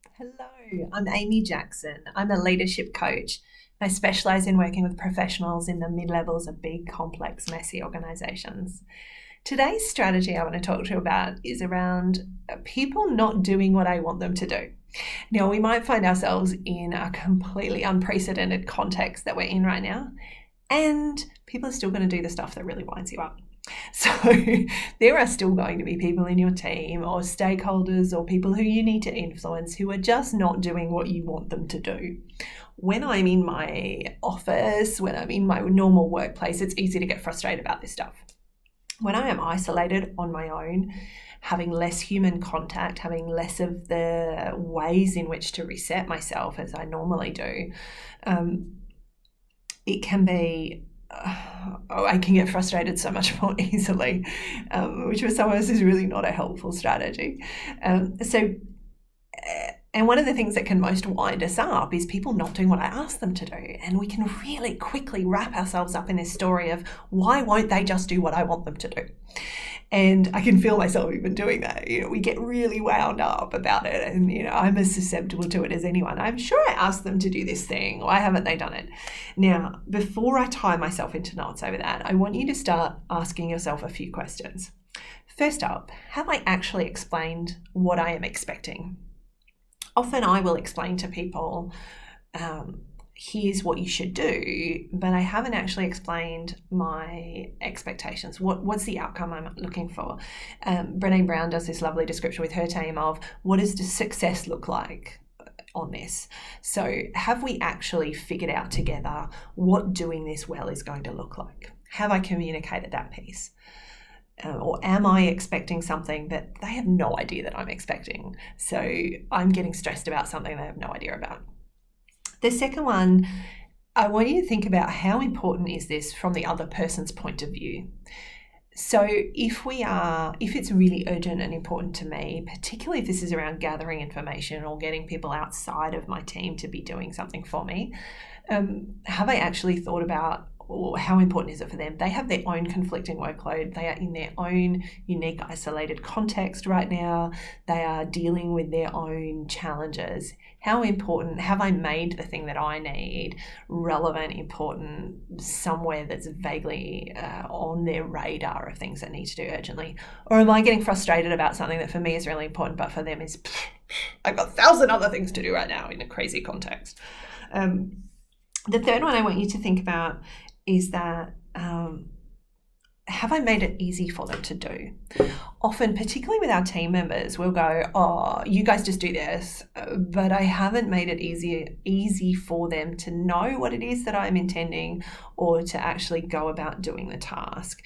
Hello, I'm Amy Jackson. I'm a leadership coach. I specialise in working with professionals in the mid-levels of big, complex, messy organisations. Today's strategy I want to talk to you about is around people not doing what I want them to do. Now, we might find ourselves in a completely unprecedented context that we're in right now, and people are still going to do the stuff that really winds you up. So there are still going to be people in your team or stakeholders or people who you need to influence who are just not doing what you want them to do. When I'm in my office, when I'm in my normal workplace, it's easy to get frustrated about this stuff. When I am isolated on my own, having less human contact, having less of the ways in which to reset myself as I normally do, it can be I can get frustrated so much more easily, which for some of us is really not a helpful strategy. And one of the things that can most wind us up is people not doing what I ask them to do. And we can really quickly wrap ourselves up in this story of why won't they just do what I want them to do? And I can feel myself even doing that. We get really wound up about it. And, I'm as susceptible to it as anyone. I'm sure I asked them to do this thing. Why haven't they done it? Now, before I tie myself into knots over that, I want you to start asking yourself a few questions. First up, have I actually explained what I am expecting? Often I will explain to people, here's what you should do, but I haven't actually explained my expectations. What's the outcome I'm looking for? Brené Brown does this lovely description with her team of what does the success look like on this. So have we actually figured out together what doing this well is going to look like? Have I communicated that piece? Or am I expecting something that they have no idea that I'm expecting? So I'm getting stressed about something they have no idea about. The second one, I want you to think about how important is this from the other person's point of view. So if it's really urgent and important to me, particularly if this is around gathering information or getting people outside of my team to be doing something for me, have I actually thought about or how important is it for them? They have their own conflicting workload. They are in their own unique, isolated context right now. They are dealing with their own challenges. How important have I made the thing that I need relevant, important, somewhere that's vaguely on their radar of things that need to do urgently? Or am I getting frustrated about something that for me is really important, but for them is, I've got 1,000 other things to do right now in a crazy context? The third one I want you to think about is that have I made it easy for them to do? Often, particularly with our team members, we'll go, oh, you guys just do this, but I haven't made it easy for them to know what it is that I'm intending or to actually go about doing the task.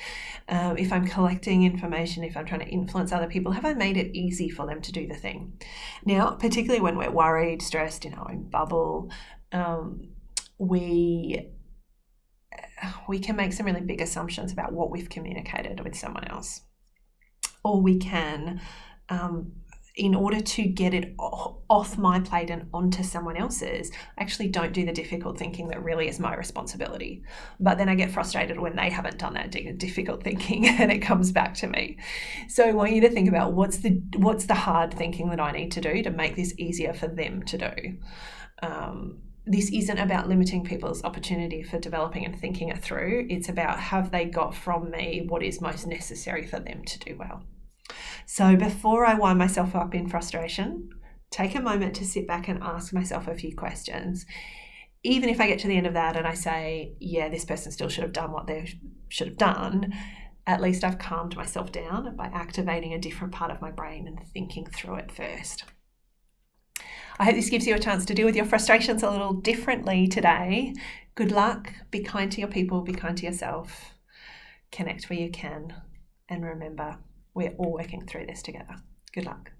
If I'm collecting information, if I'm trying to influence other people, have I made it easy for them to do the thing? Now, particularly when we're worried, stressed, in our own bubble, we can make some really big assumptions about what we've communicated with someone else. Or we can, in order to get it off my plate and onto someone else's, actually don't do the difficult thinking that really is my responsibility. But then I get frustrated when they haven't done that difficult thinking and it comes back to me. So I want you to think about what's the hard thinking that I need to do to make this easier for them to do. This isn't about limiting people's opportunity for developing and thinking it through. It's about have they got from me what is most necessary for them to do well. So before I wind myself up in frustration, take a moment to sit back and ask myself a few questions. Even if I get to the end of that and I say, yeah, this person still should have done what they should have done, at least I've calmed myself down by activating a different part of my brain and thinking through it first. I hope this gives you a chance to deal with your frustrations a little differently today. Good luck. Be kind to your people. Be kind to yourself. Connect where you can. And remember, we're all working through this together. Good luck.